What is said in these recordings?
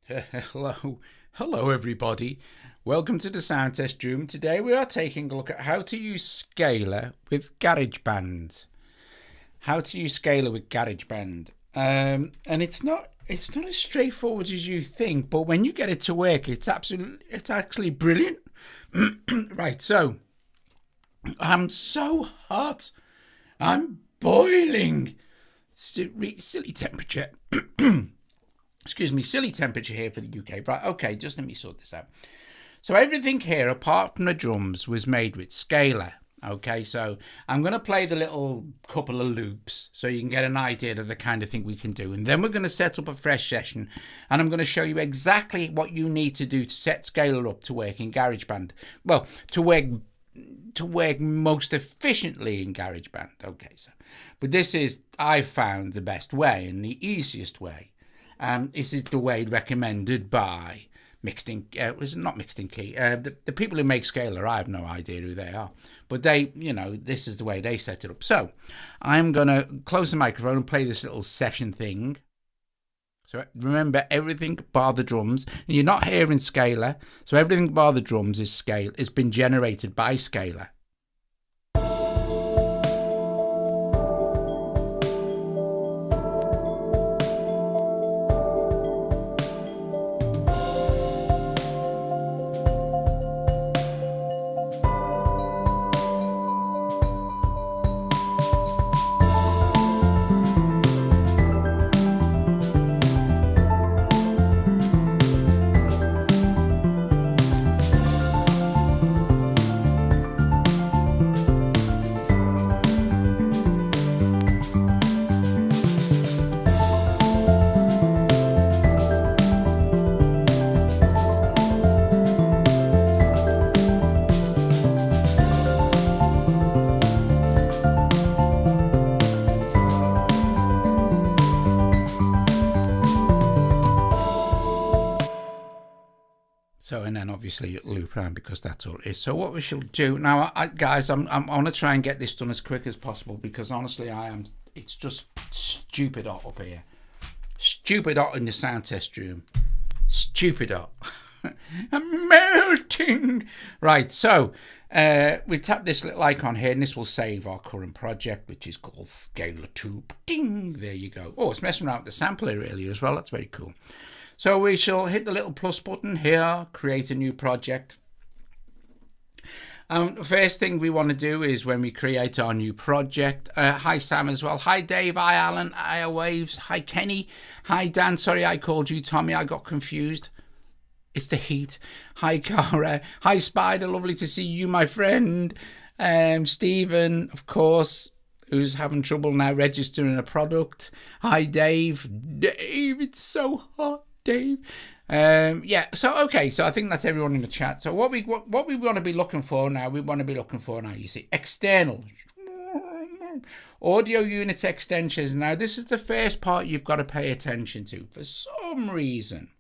Hello everybody. Welcome to the sound test room. Today we are taking a look at how to use scalar with GarageBand. And it's not as straightforward as you think, but when you get it to work, it's actually brilliant. Right, so I'm so hot. I'm boiling. Silly temperature. Excuse me, silly temperature here for the UK. Right, okay, just let me sort this out. So everything here, apart from the drums, was made with scalar. Okay, so I'm going to play the little couple of loops so you can get an idea of the kind of thing we can do. And then we're going to set up a fresh session. And I'm going to show you exactly what you need to do to set scalar up to work in GarageBand. Well, to work most efficiently in GarageBand. Okay, so, but this is, I found, the best way and the easiest way. This is the way recommended by not Mixed in Key. The people who make scalar, I have no idea who they are, but this is the way they set it up. So I'm gonna close the microphone and play this little session thing. So remember, everything bar the drums, and you're not hearing scalar. So everything bar the drums is been generated by scalar. So, and then obviously it'll loop around because that's all it is. So what we shall do now, guys, I'm going to try and get this done as quick as possible because honestly, it's just stupid hot up here. Stupid hot in the sound test room. Stupid hot. I'm melting. Right, so we tap this little icon here and this will save our current project, which is called Scalar 2. Ding, there you go. Oh, it's messing around with the sampler earlier as well. That's very cool. So we shall hit the little plus button here, create a new project. The first thing we want to do is when we create our new project. Hi Sam as well. Hi Dave. Hi Alan. Hi Waves. Hi Kenny. Hi Dan. Sorry I called you Tommy. I got confused. It's the heat. Hi Cara. Hi Spider. Lovely to see you, my friend. Stephen, of course, who's having trouble now registering a product. Hi Dave. Dave, it's so hot. Dave. So I think that's everyone in the chat. So what we want to be looking for now, you see, external audio unit extensions. Now this is the first part you've got to pay attention to for some reason,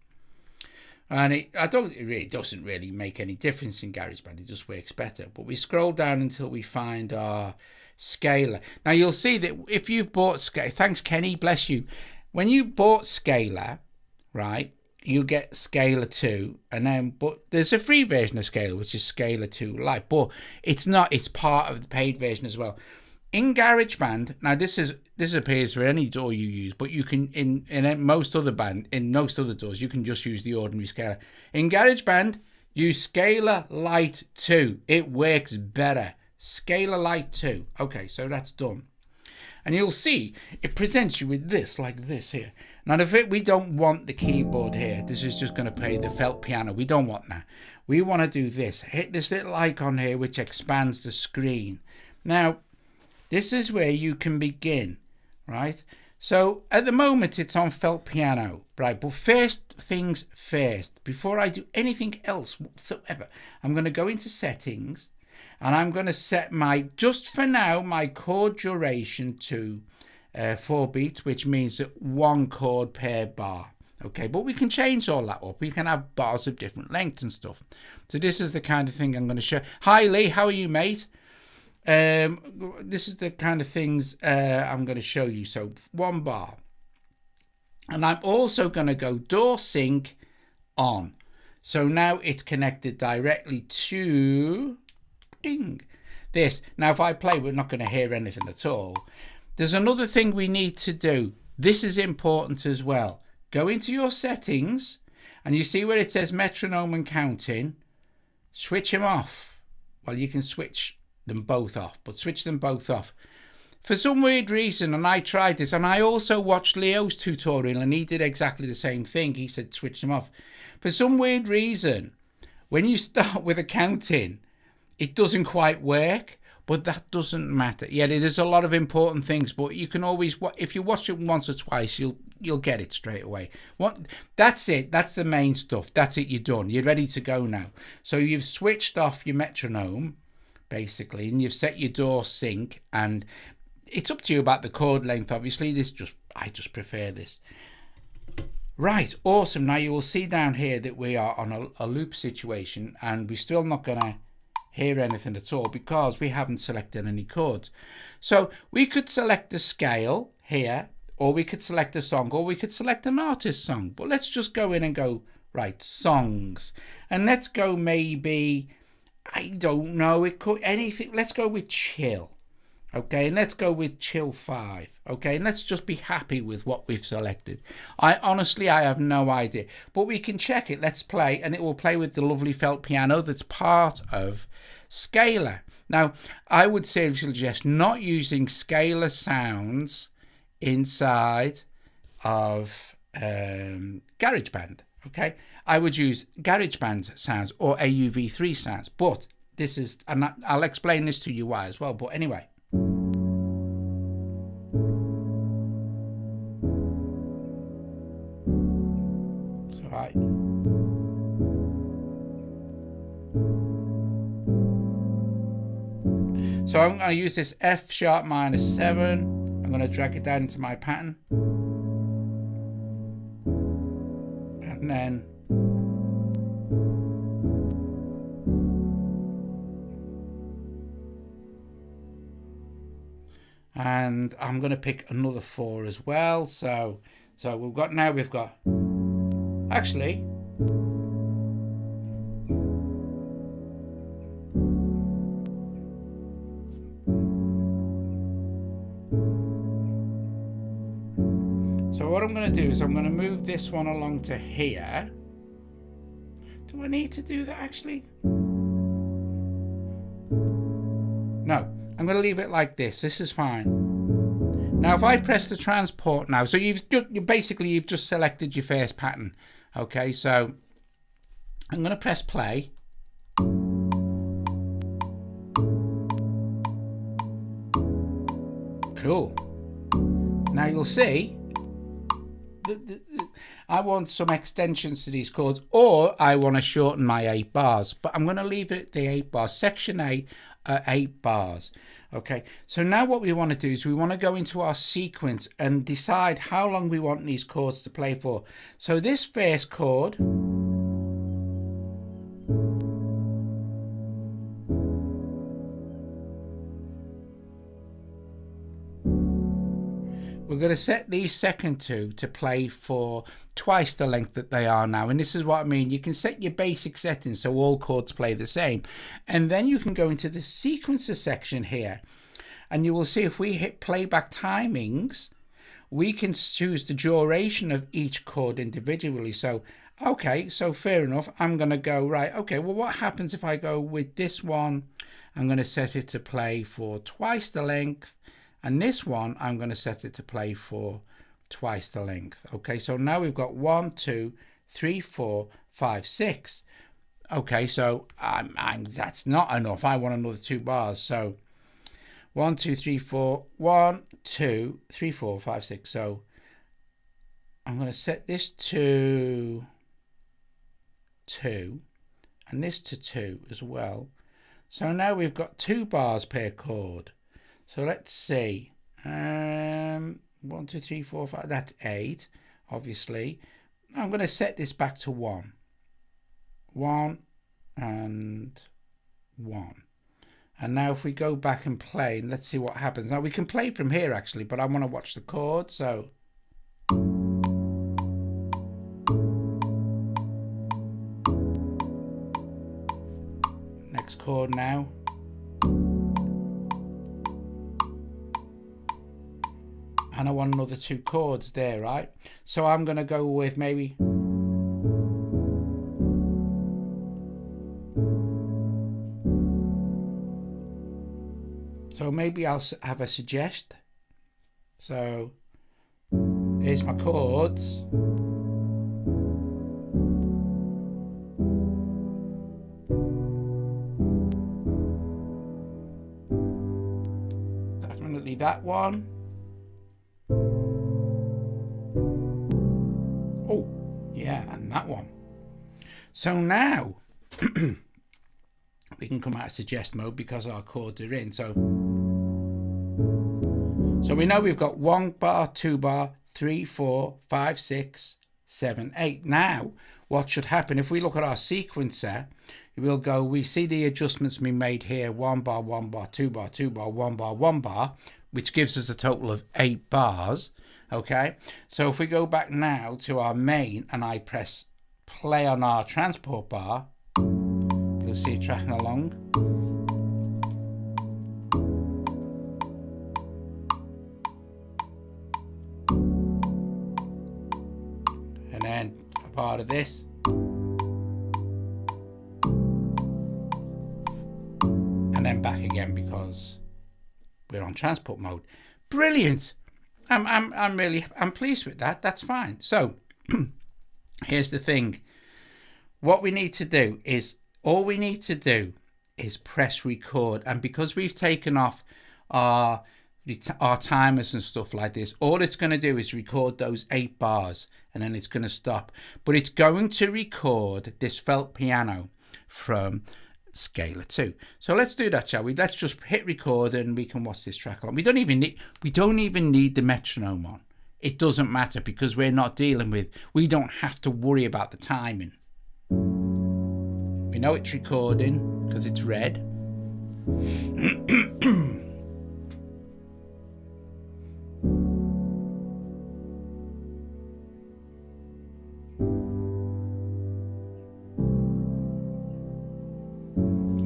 and it really doesn't really make any difference in GarageBand. It just works better. But we scroll down until we find our scalar. Now you'll see that if you've bought scalar, thanks Kenny, bless you. When you bought scalar, right, you get Scalar 2, but there's a free version of Scalar, which is Scalar 2 Lite, but it's part of the paid version as well. In GarageBand, now this appears for any DAW you use, but you can in most other DAWs you can just use the ordinary Scalar. In GarageBand, use Scalar Lite 2. It works better. Scalar Lite 2. Okay, so that's done. And you'll see it presents you with this, like this here. Now, we don't want the keyboard here. This is just going to play the felt piano. We don't want that. We want to do this. Hit this little icon here, which expands the screen. Now, this is where you can begin, right? So, at the moment, it's on felt piano, right? But first things first, before I do anything else whatsoever, I'm going to go into settings. And I'm going to set just for now, my chord duration to 4 beats, which means that 1 chord per bar. Okay, but we can change all that up. We can have bars of different lengths and stuff. So this is the kind of thing I'm going to show. Hi Lee, how are you, mate? This is the kind of things I'm going to show you. So 1 bar. And I'm also going to go DAW sync on. So now it's connected directly to ding, this. Now if I play, we're not going to hear anything at all. There's another thing we need to do. This is important as well. Go into your settings and you see where it says metronome and counting. Switch them off. Well, you can switch them both off, but switch them both off. For some weird reason, and I tried this, and I also watched Leo's tutorial and he did exactly the same thing. He said switch them off. For some weird reason, when you start with a counting, it doesn't quite work, but that doesn't matter. Yeah, there's a lot of important things, but you can always, if you watch it once or twice, you'll get it straight away. That's it. That's the main stuff. That's it. You're done. You're ready to go now. So you've switched off your metronome, basically, and you've set your DAW sync, and it's up to you about the chord length. Obviously, I just prefer this. Right, awesome. Now you will see down here that we are on a loop situation, and we're still not going to hear anything at all because we haven't selected any chords. So we could select a scale here, or we could select a song, or we could select an artist song. But let's just go in and go, right, songs. And let's go maybe, I don't know, it could anything. Let's go with chill. Okay, and let's go with chill 5. Okay, and let's just be happy with what we've selected. I have no idea, but we can check it. Let's play, and it will play with the lovely felt piano that's part of scalar. Now, I would suggest not using scalar sounds inside of GarageBand. Okay, I would use GarageBand sounds or AUV3 sounds, but this is, and I'll explain this to you why as well. But anyway. So I'm going to use this F sharp minor 7. I'm going to drag it down into my pattern. And then I'm going to pick another 4 as well. So we've got actually, so what I'm going to do is I'm going to move this one along to here. Do I need to do that actually? No, I'm going to leave it like this. This is fine. Now if I press the transport now, so you've just selected your first pattern. Okay, so I'm going to press play. Cool. Now you'll see I want some extensions to these chords, or I want to shorten my 8 bars, but I'm going to leave it at the 8 bars. Section A, 8 bars. Okay, so now what we want to do is we want to go into our sequence and decide how long we want these chords to play for. So this first chord, we're going to set these second 2 to play for twice the length that they are now. And this is what I mean. You can set your basic settings so all chords play the same. And then you can go into the sequencer section here. And you will see if we hit playback timings, we can choose the duration of each chord individually. So, okay, so fair enough. I'm going to go, right, okay, well, what happens if I go with this one? I'm going to set it to play for twice the length. And this one, I'm going to set it to play for twice the length. Okay, so now we've got 1, 2, 3, 4, 5, 6. Okay, so that's not enough. I want another 2 bars. So 1, 2, 3, 4, 1, 2, 3, 4, 5, 6. So I'm going to set this to 2 and this to 2 as well. So now we've got 2 bars per chord. So let's see, 1, 2, 3, 4, 5, that's 8, obviously. I'm going to set this back to 1. 1 and 1. And now if we go back and play, and let's see what happens. Now we can play from here actually, but I want to watch the chord, so. sax chord now. And I want another 2 chords there, right? So I'm going to go with maybe... So maybe I'll have a suggest. So here's my chords. Definitely that one. Oh, yeah, and that one. So now we can come out of suggest mode because our chords are in. So we know we've got 1 bar, 2 bar, 3, 4, 5, 6, 7, 8. Now, what should happen if we look at our sequencer? We'll go, we see the adjustments we made here: 1 bar, 1 bar, 2 bar, 2 bar, 1 bar, 1 bar, which gives us a total of 8 bars. Okay, so if we go back now to our main and I press play on our transport bar, you'll see it tracking along. And then a part of this. And then back again because we're on transport mode. Brilliant. I'm pleased with that. That's fine. So here's the thing. What we need to do is, all we need to do is press record. And because we've taken off our timers and stuff like this, all it's going to do is record those 8 bars and then it's going to stop. But it's going to record this felt piano from Scalar 2. So let's do that, shall we? Let's just hit record and we can watch this track along. We don't even need the metronome on. It doesn't matter because we're not dealing with, we don't have to worry about the timing. We know it's recording because it's red.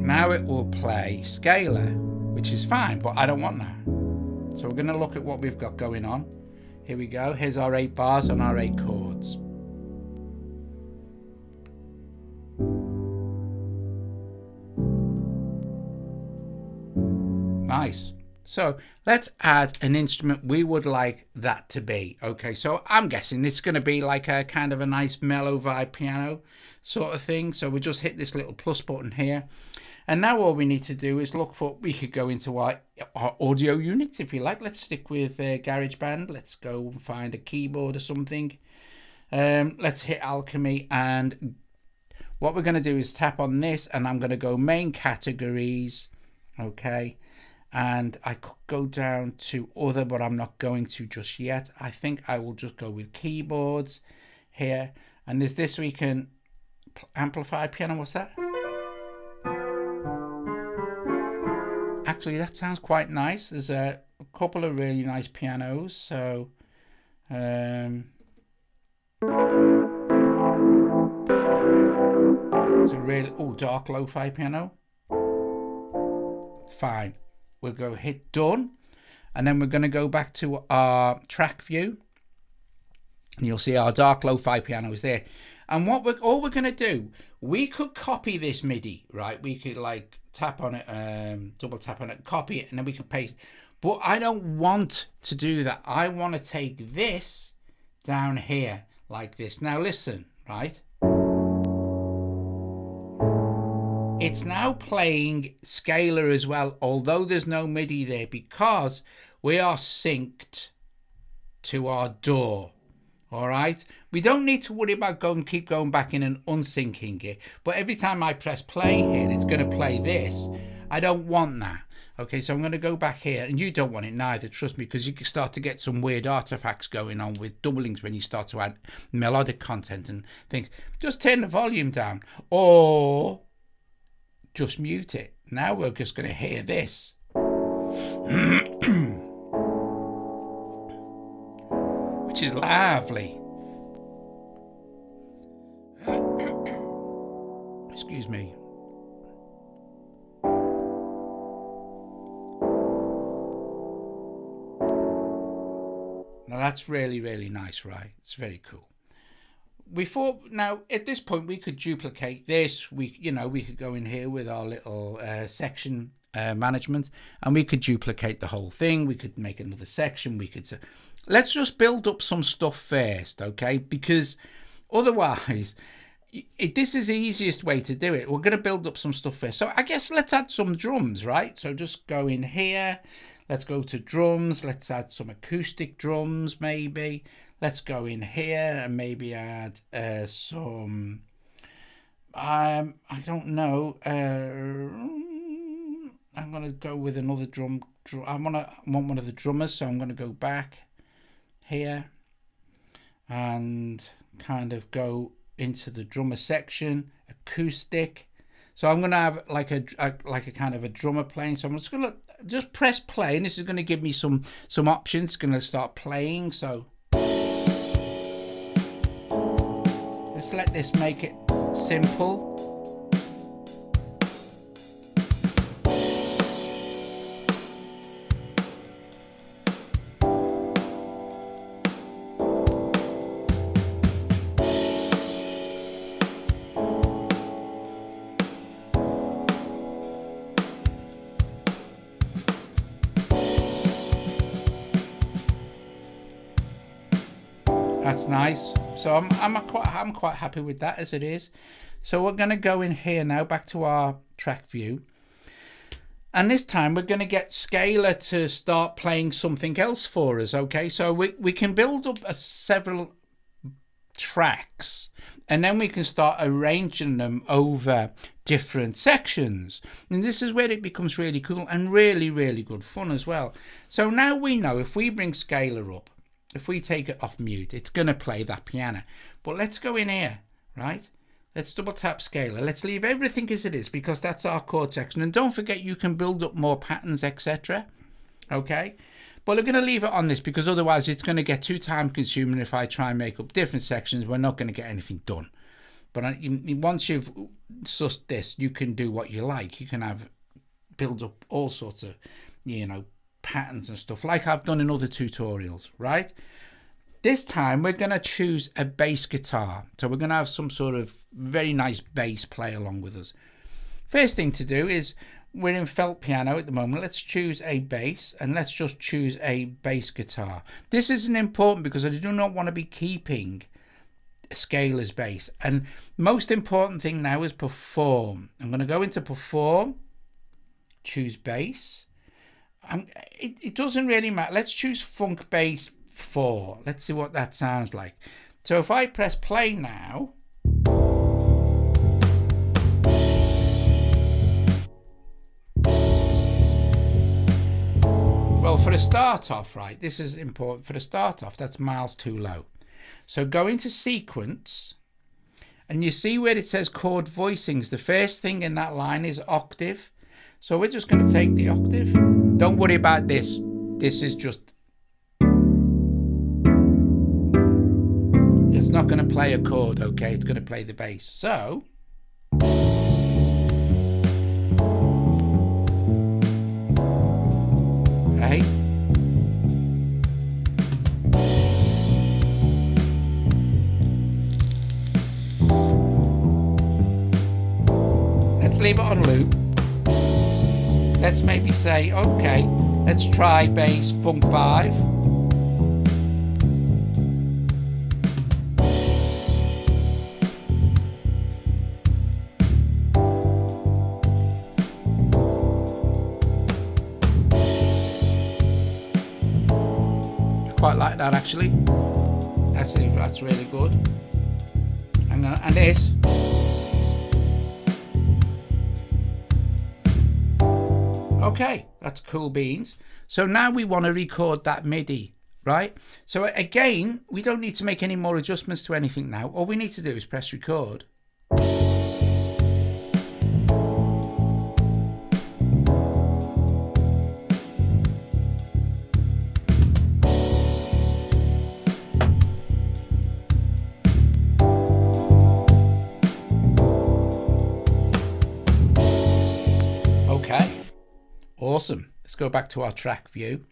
Now it will play scalar, which is fine, but I don't want that. So we're going to look at what we've got going on. Here we go. Here's our 8 bars on our 8 chords. Nice. So let's add an instrument we would like that to be. Okay, so I'm guessing this is going to be like a kind of a nice mellow vibe piano sort of thing. So we just hit this little plus button here. And now all we need to do is look for, we could go into our audio units if you like. Let's stick with GarageBand. Let's go and find a keyboard or something. Let's hit Alchemy, and what we're going to do is tap on this, and I'm going to go main categories. Okay, and I could go down to other, but I'm not going to just yet. I think I will just go with keyboards here, and there's this we can amplify piano. What's that? Actually, that sounds quite nice. There's a couple of really nice pianos. So it's a really dark lo-fi piano. Fine. We'll go hit done, and then we're going to go back to our track view, and you'll see our dark lo-fi piano is there. And what we're going to do, we could copy this MIDI, right? We could like tap on it, double tap on it, copy it, and then we can paste. But I don't want to do that. I want to take this down here like this. Now listen, right? It's now playing scalar as well, although there's no MIDI there, because we are synced to our DAW. All right, we don't need to worry about keep going back in and unsyncing it. But every time I press play here, it's going to play this. I don't want that. Okay, so I'm going to go back here, and you don't want it neither, trust me, because you can start to get some weird artifacts going on with doublings when you start to add melodic content and things. Just turn the volume down or just mute it. Now we're just going to hear this. Which is lovely. Excuse me. that's really, really nice, right? It's very cool. We thought, now at this point we could duplicate this. We could go in here with our little section management, and we could duplicate the whole thing. We could make another section. We could let's just build up some stuff first, okay? Because otherwise, this is the easiest way to do it. We're going to build up some stuff first. So I guess let's add some drums, right? So just go in here. Let's go to drums. Let's add some acoustic drums, maybe. Let's go in here and maybe add some, I don't know. I'm going to go with another drum. I want one of the drummers, so I'm going to go back here and kind of go into the drummer section, acoustic. So I'm going to have like a kind of a drummer playing. So I'm just going to just press play, and this is going to give me some options. It's going to start playing. So let's let this make it simple. That's nice. So I'm quite happy with that as it is. So we're going to go in here now, back to our track view, and this time we're going to get Scalar to start playing something else for us. Okay, so we can build up several tracks, and then we can start arranging them over different sections, and this is where it becomes really cool and really, really good fun as well. So now we know if we bring Scalar up, if we take it off mute, it's going to play that piano. But let's go in here, right? Let's double tap Scalar. Let's leave everything as it is, because that's our chord section. And don't forget, you can build up more patterns, etc. Okay? But we're going to leave it on this, because otherwise it's going to get too time consuming. If I try and make up different sections, we're not going to get anything done. But once you've sussed this, you can do what you like. You can build up all sorts of, patterns and stuff like I've done in other tutorials, right? This time we're going to choose a bass guitar. So we're going to have some sort of very nice bass play along with us. First thing to do is, we're in felt piano at the moment. Let's choose a bass, and let's just choose a bass guitar. This isn't important because I do not want to be keeping Scalar's bass. And most important thing now is perform. I'm going to go into perform, choose bass. It doesn't really matter. Let's choose Funk Bass 4. Let's see what that sounds like. So if I press play now, well, for a start off, right, this is important. For a start off, that's miles too low. So go into sequence, and you see where it says chord voicings. The first thing in that line is octave. So we're just going to take the octave. Don't worry about this. This is just... it's not going to play a chord, okay? It's going to play the bass. So... okay. Let's leave it on loop. Let's maybe say, okay, let's try bass funk 5. I quite like that actually. That's really good. And this. Okay, that's cool beans. So now we want to record that MIDI, right? So again, we don't need to make any more adjustments to anything now. All we need to do is press record. Okay. Awesome. Let's go back to our track view.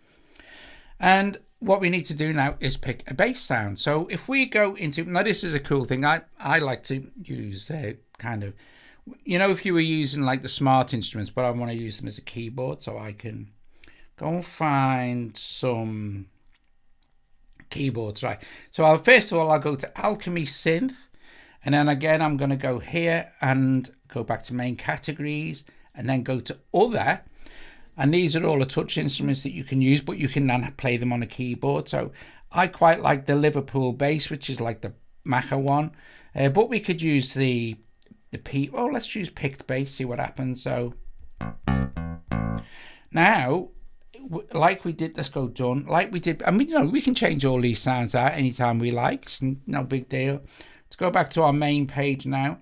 And what we need to do now is pick a bass sound. So if we go into, now this is a cool thing. I like to use kind of, if you were using like the smart instruments, but I want to use them as a keyboard, so I can go and find some keyboards, right? So first of all, I'll go to Alchemy Synth, and then again I'm going to go here and go back to main categories, and then go to other, and these are all the touch instruments that you can use, but you can then play them on a keyboard. So I quite like the Liverpool bass, which is like the Maca one, but we could use the let's choose picked bass, see what happens. So now, like we did, let's go done, like we did. I mean, we can change all these sounds out anytime we like. It's no big deal. Let's go back to our main page now.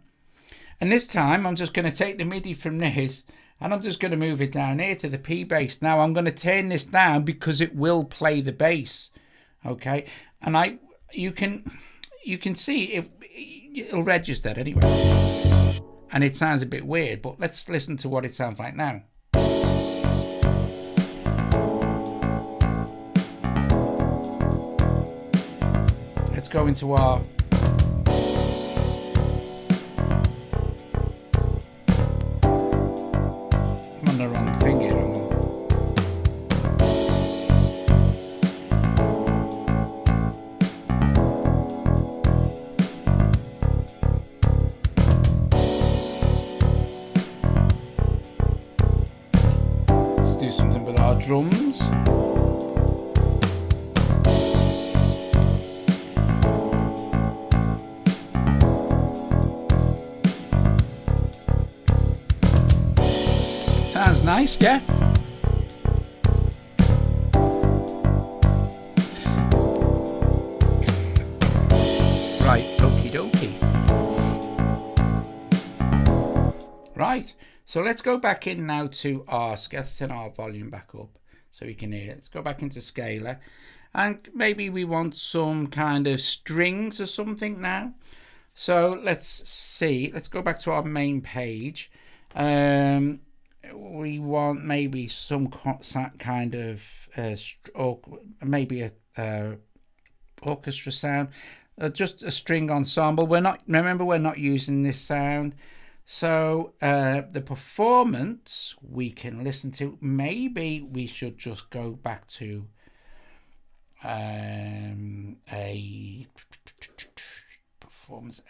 And this time I'm just going to take the MIDI from this and I'm just going to move it down here to the P bass. Now I'm going to turn this down because it will play the bass. Okay. And you can see it'll register anyway. And it sounds a bit weird, but let's listen to what it sounds like now. Let's go into our I'm on the wrong thing here. Let's do something with our drums. Sounds nice, yeah? Right, okie dokie. Right, so let's go back in now to let's turn our volume back up so we can hear it. Let's go back into scalar, and maybe we want some kind of strings or something now. So let's see, let's go back to our main page. We want maybe some kind of or maybe a orchestra sound, just a string ensemble. We're not using this sound. So the performance we can listen to, maybe we should just go back to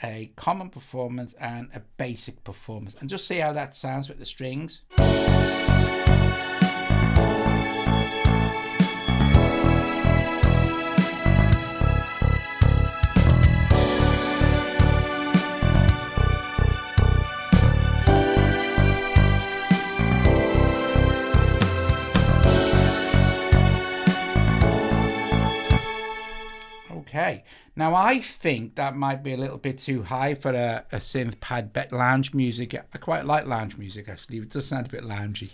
a common performance and a basic performance, and just see how that sounds with the strings. Okay, now I think that might be a little bit too high for a synth pad lounge music. I quite like lounge music, actually. It does sound a bit loungy.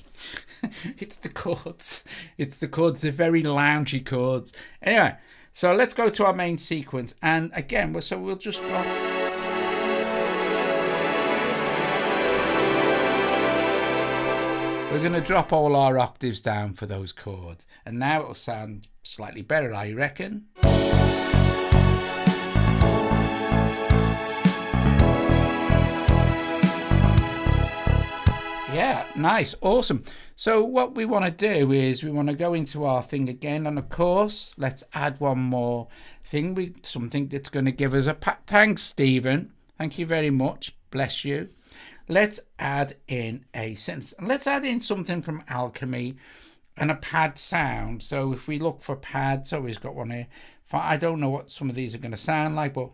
It's the chords. They're very loungy chords. Anyway, so let's go to our main sequence. And again, we'll just drop. We're going to drop all our octaves down for those chords. And now it'll sound slightly better, I reckon. Yeah, nice, awesome. So what we want to do is we want to go into our thing again, and of course, let's add one more thing. Something that's going to give us a thanks, Stephen. Thank you very much. Bless you. Let's add in a synth. Let's add in something from Alchemy and a pad sound. So if we look for pads, so we've got one here. I don't know what some of these are going to sound like, but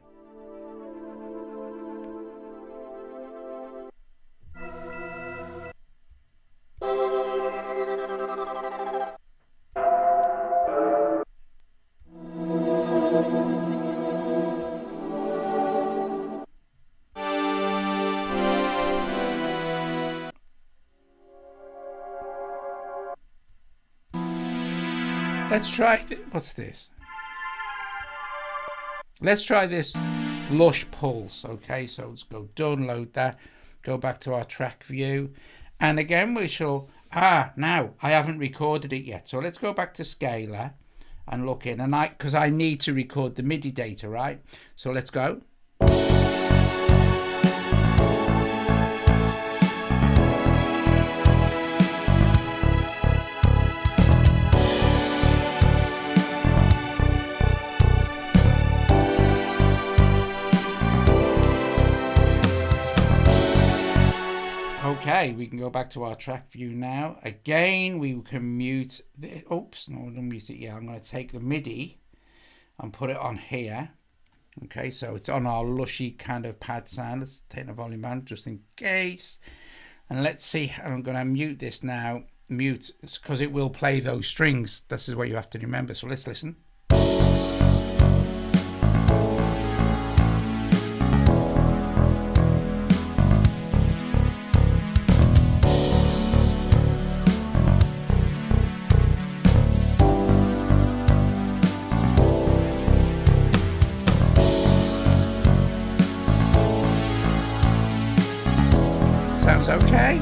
let's try, what's this? Let's try this Lush Pulse. Okay, so let's go download that, go back to our track view, and again we shall, now I haven't recorded it yet, so let's go back to Scalar, and look in, and because I need to record the MIDI data, right? So let's go. Okay, we can go back to our track view now. Again, we can mute the, oops, no, I don't mute it yet. I'm going to take the MIDI and put it on here. Okay, so it's on our lushy kind of pad sound. Let's take the volume down just in case. And let's see, I'm going to mute this now. Mute, because it will play those strings. This is what you have to remember. So let's listen. Sounds okay.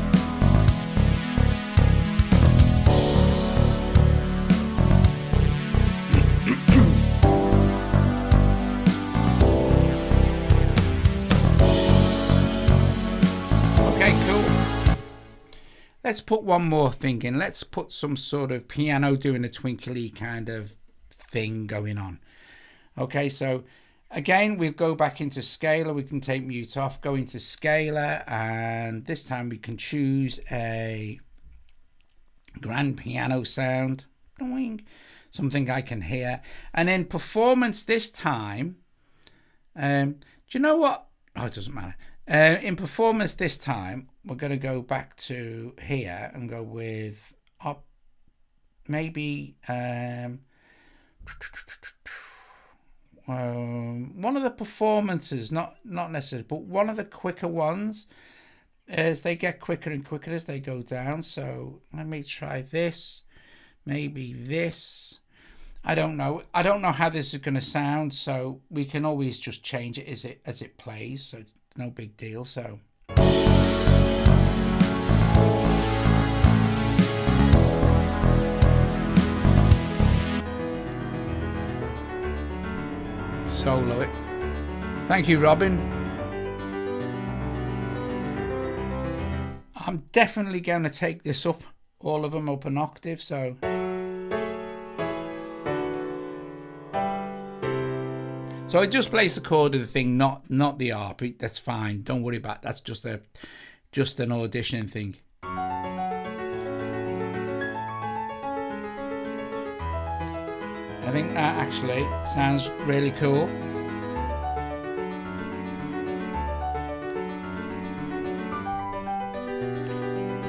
Okay, cool. Let's put one more thing in. Let's put some sort of piano doing a twinkly kind of thing going on. Okay, so again, we'll go back into scalar. We can take mute off, go into scalar, and this time we can choose a grand piano sound, something I can hear. And then performance this time, do you know what? Oh, it doesn't matter. In performance this time, we're going to go back to here and go with maybe one of the performances, not necessarily, but one of the quicker ones, as they get quicker and quicker as they go down. So let me try this, maybe this. I don't know how this is going to sound, so we can always just change it as it plays, so it's no big deal. So solo it. Thank you, Robin. I'm definitely going to take this up, all of them up an octave. So it just plays the chord of the thing, not the heartbeat. That's fine. Don't worry about that. That's just an auditioning thing. I think that actually sounds really cool.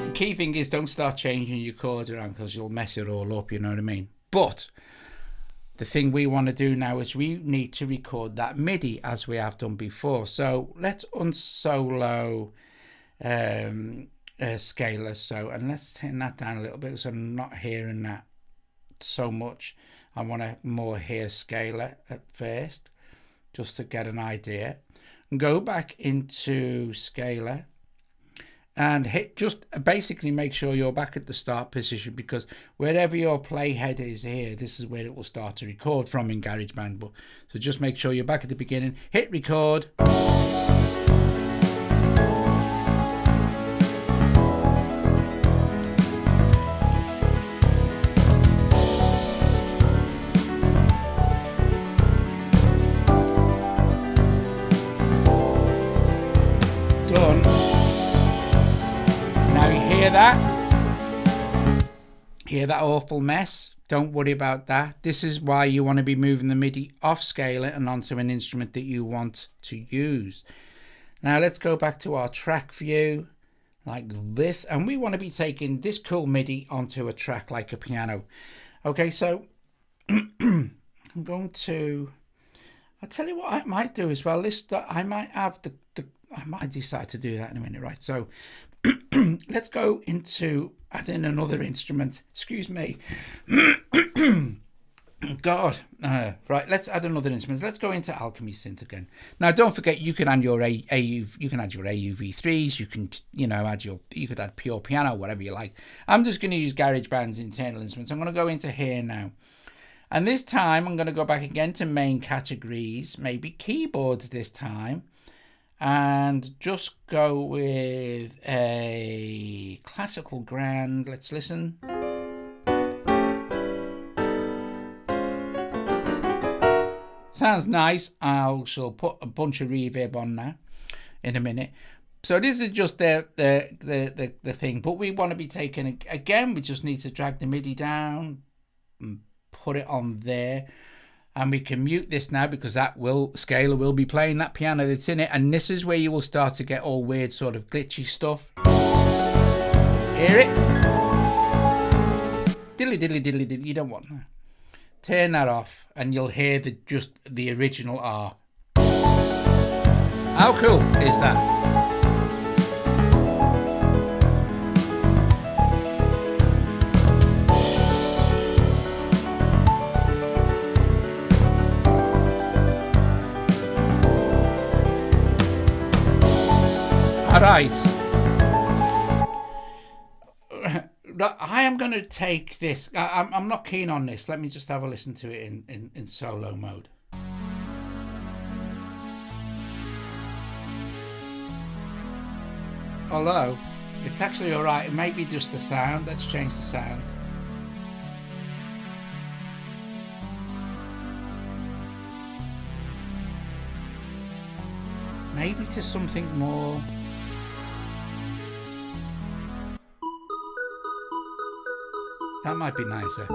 The key thing is don't start changing your chords around because you'll mess it all up, you know what I mean? But the thing we want to do now is we need to record that MIDI as we have done before. So let's unsolo scalar. So, and let's turn that down a little bit so I'm not hearing that so much. I want to more hear scalar at first, just to get an idea. And go back into scalar and hit, just basically make sure you're back at the start position, because wherever your playhead is here, this is where it will start to record from in GarageBand. But so just make sure you're back at the beginning, hit record. Done. Now you hear that? Hear that awful mess? Don't worry about that. This is why you want to be moving the MIDI off scalar and onto an instrument that you want to use. Now let's go back to our track view like this, and we want to be taking this cool MIDI onto a track like a piano. Okay, so I'm going to, I'll tell you what I might do as well. I might have I might decide to do that in a minute, right? So let's go into adding another instrument. Excuse me. God. Right, let's add another instrument. Let's go into Alchemy Synth again. Now, don't forget, you can add your AUV3s. You can, you could add pure piano, whatever you like. I'm just going to use GarageBand's internal instruments. I'm going to go into here now. And this time I'm going to go back again to main categories, maybe keyboards this time, and just go with a classical grand. Let's listen. Sounds nice. I shall put a bunch of reverb on now in a minute. So this is just the thing, but we want to be taking, again, we just need to drag the MIDI down and put it on there, and we can mute this now because scaler will be playing that piano that's in it, and this is where you will start to get all weird sort of glitchy stuff. Hear it? Diddly diddly diddly diddly. You don't want that. Turn that off and you'll hear just the original R. How cool is that? All right. I am going to take this. I'm not keen on this. Let me just have a listen to it in solo mode. Although, it's actually all right. It may be just the sound. Let's change the sound. Maybe to something more... That might be nicer.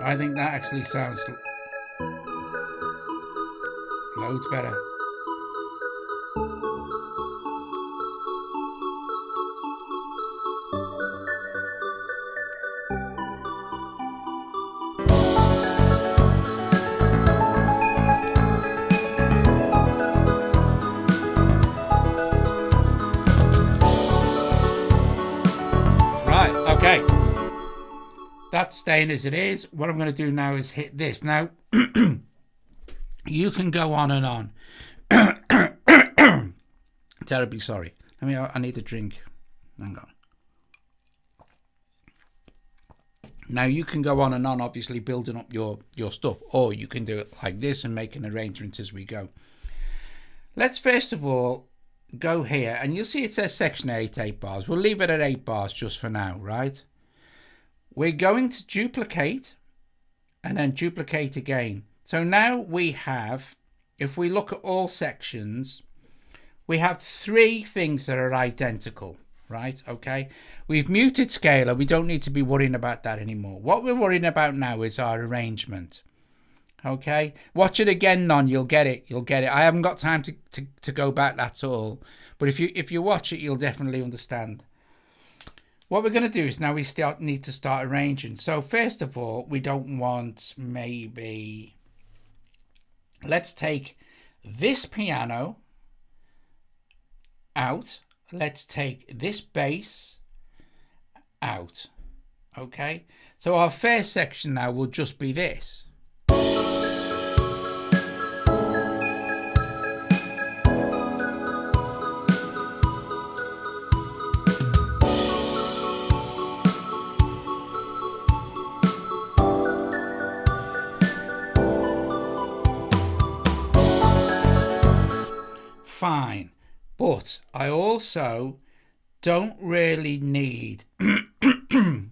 I think that actually sounds loads better. Okay, that's staying as it is. What I'm going to do now is hit this. Now, you can go on and on. Terribly sorry. I need a drink. Hang on. Now, you can go on and on, obviously, building up your stuff. Or you can do it like this and make an arrangement as we go. Let's first of all go here, and you'll see it says section 8 bars. We'll leave it at 8 bars just for now, right? We're going to duplicate and then duplicate again. So now we have, if we look at all sections, we have 3 things that are identical, right? Okay, we've muted scaler. We don't need to be worrying about that anymore. What we're worrying about now is our arrangement. Okay, watch it again, Non. You'll get it. You'll get it. I haven't got time to go back. That's all. But if you watch it, you'll definitely understand. What we're going to do is now we need to start arranging. So first of all, we don't want maybe. Let's take this piano out. Let's take this bass out. Okay. So our first section now will just be this. Fine, but I also don't really need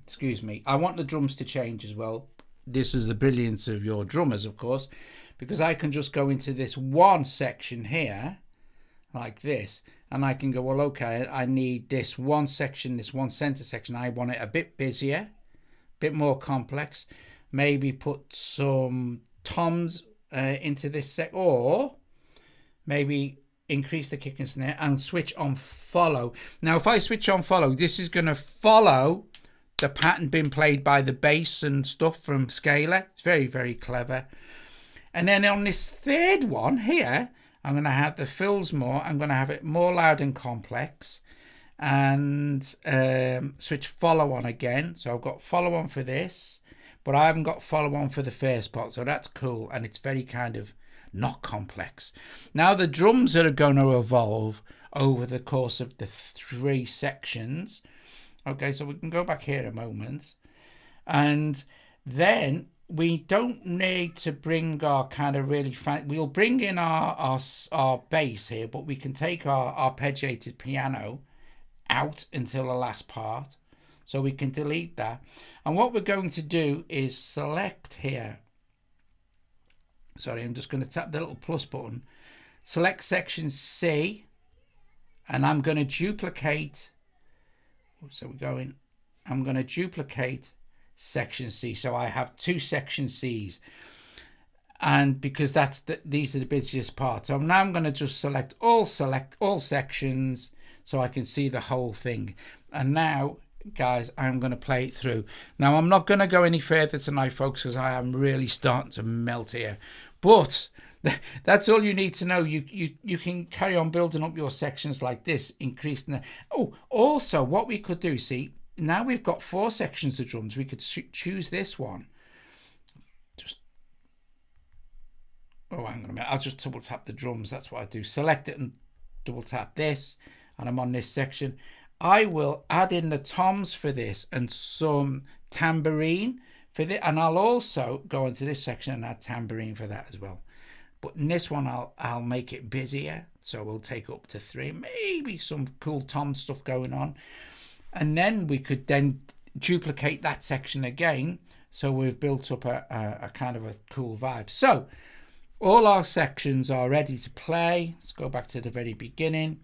excuse me, I want the drums to change as well. This is the brilliance of your drummers, of course, because I can just go into this one section here like this, and I can go, well, okay, I need this one section, this one center section, I want it a bit busier, a bit more complex, maybe put some toms into this or maybe increase the kick and snare and switch on follow. Now, if I switch on follow, this is going to follow the pattern being played by the bass and stuff from scaler. It's very, very clever. And then on this third one here, I'm going to have the fills more. I'm going to have it more loud and complex, and switch follow on again. So I've got follow on for this, but I haven't got follow on for the first part. So that's cool. And it's very kind of not complex. Now the drums are going to evolve over the course of the 3 sections. Okay, so we can go back here a moment, and then we don't need to bring our kind of really we'll bring in our bass here, but we can take our arpeggiated piano out until the last part, so we can delete that. And what we're going to do is select here, sorry, I'm just going to tap the little plus button, select section C, and I'm going to duplicate, so we're going, I'm going to duplicate section C, so I have 2 section C's, and because that's these are the busiest parts. So now I'm going to just select all sections so I can see the whole thing. And now, guys, I'm going to play it through. Now I'm not going to go any further tonight, folks, because I am really starting to melt here, but that's all you need to know. You can carry on building up your sections like this, increasing the, oh, also what we could do, see, now we've got 4 sections of drums. We could choose this one. Just, oh, hang on a minute. I'll just double tap the drums. That's what I do. Select it and double tap this, and I'm on this section. I will add in the toms for this and some tambourine for this, and I'll also go into this section and add tambourine for that as well. But in this one, I'll make it busier, so we'll take up to 3, maybe some cool tom stuff going on. And then we could then duplicate that section again, so we've built up a kind of a cool vibe. So all our sections are ready to play. Let's go back to the very beginning,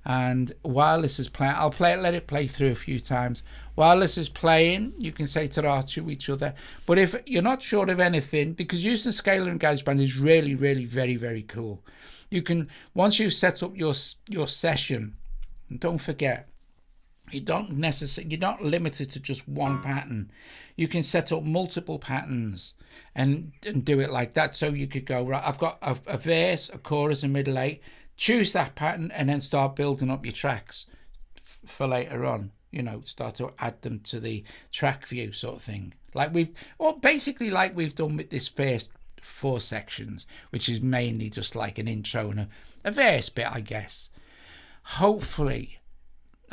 and while this is playing, I'll let it play through a few times. While this is playing, you can say ta-ra to each other. But if you're not sure of anything, because using scalar in GarageBand is really, really very, very cool. You can, once you set up your session, and don't forget, you're not limited to just one pattern. You can set up multiple patterns and do it like that. So you could go, right, I've got a verse, a chorus, a middle 8. Choose that pattern and then start building up your tracks for later on. You know, start to add them to the track view sort of thing. Like basically like we've done with this first 4 sections, which is mainly just like an intro and a verse bit, I guess. Hopefully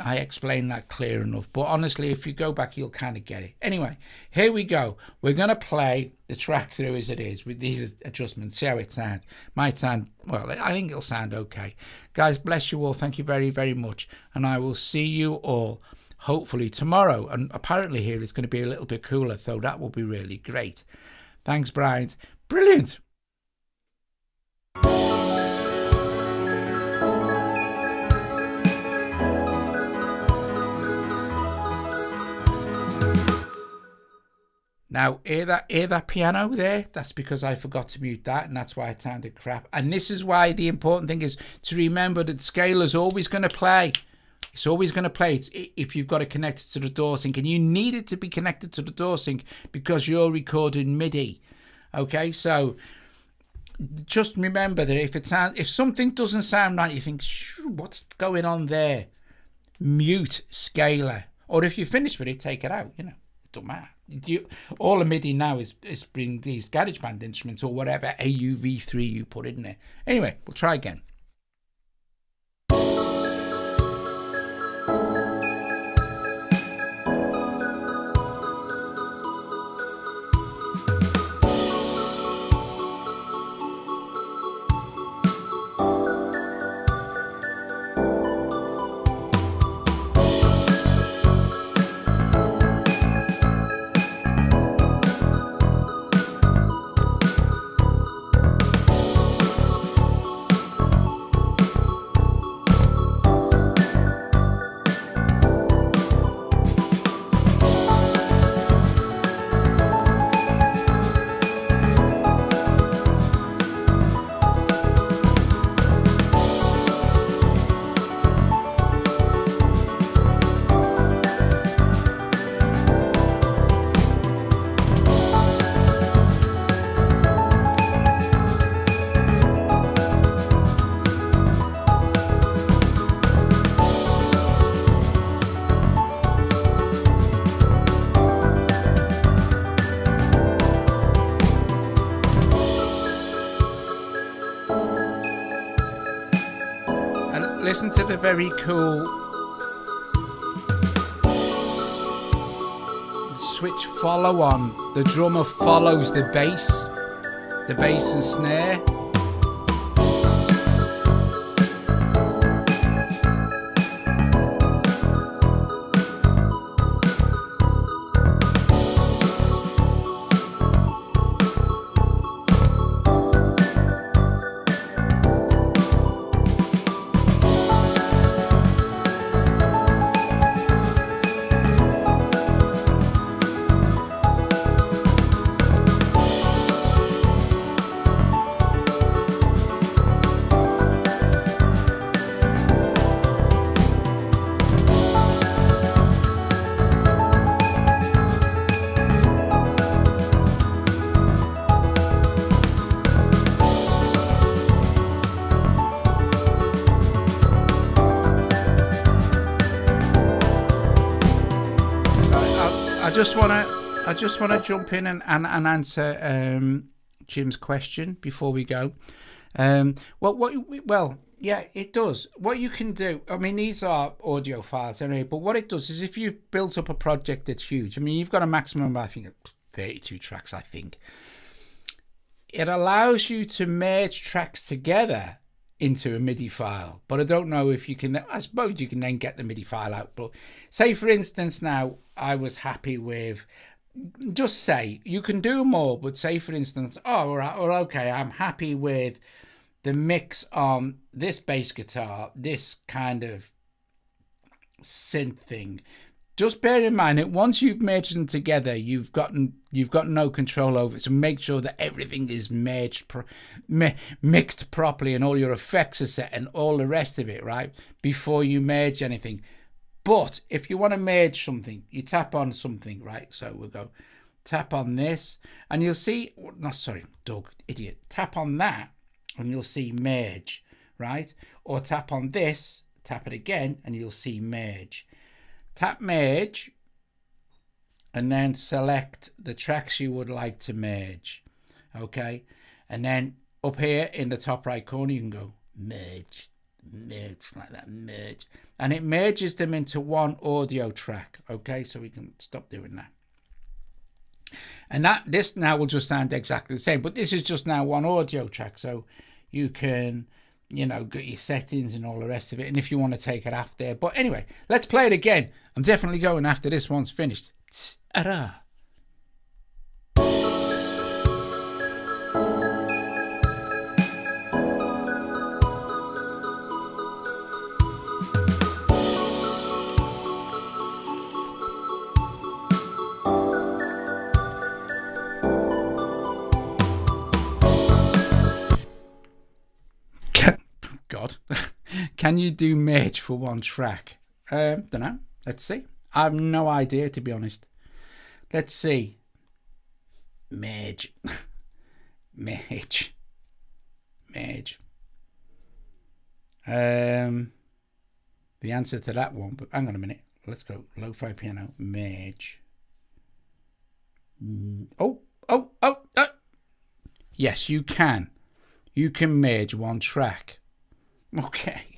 I explained that clear enough, but honestly, if you go back, you'll kind of get it. Anyway, here we go. We're going to play the track through as it is with these adjustments. See how it sounds. Might sound, well, I think it'll sound okay. Guys, bless you all. Thank you very, very much. And I will see you all hopefully tomorrow. And apparently here it's going to be a little bit cooler, so that will be really great. Thanks, Brian. Brilliant. Now, hear that piano there? That's because I forgot to mute that, and that's why it sounded crap. And this is why the important thing is to remember that scalar's always going to play. It's always going to play if you've got it connected to the door sync, and you need it to be connected to the door sync because you're recording MIDI. Okay, so just remember that if something doesn't sound right, you think, what's going on there? Mute scalar, or if you finish with it, take it out. You know, it don't matter. All a MIDI now is bring these GarageBand instruments or whatever AUV3 you put in there. Anyway, we'll try again. listen to the very cool switch follow on. The drummer follows the bass and snare. I just want to jump in and answer Jim's question before we go. Well, yeah, it does. What you can do, I mean, these are audio files anyway, but what it does is if you've built up a project that's huge, I mean, you've got a maximum, I think, 32 tracks, I think. It allows you to merge tracks together into a MIDI file, but I don't know if you can. I suppose you can then get the MIDI file out, but say for instance now I was happy with, just say, you can do more, but say for instance, okay, I'm happy with the mix on this bass guitar, this kind of synth thing. Just bear in mind that once you've merged them together, you've got no control over it. So make sure that everything is mixed properly and all your effects are set and all the rest of it, right? Before you merge anything. But if you want to merge something, you tap on something, right? So we'll go tap on this and you'll see, no, sorry, Doug, idiot. Tap on that and you'll see merge, right? Or tap on this, tap it again and you'll see merge. Tap merge and then select the tracks you would like to merge. Okay, and then up here in the top right corner you can go merge like that, merge, and it merges them into one audio track. Okay, so we can stop doing that, and this now will just sound exactly the same, but this is just now one audio track, so you can, you know, get your settings and all the rest of it, and if you want to take it after. But anyway, let's play it again. I'm definitely going after this one's finished. Ta-da. God. Can you do merge for one track? Don't know. Let's see. I have no idea, to be honest. Let's see. Merge. Merge. The answer to that one, but hang on a minute. Let's go. Lo-fi piano. Merge. Oh. Yes, you can. You can merge one track. Okay.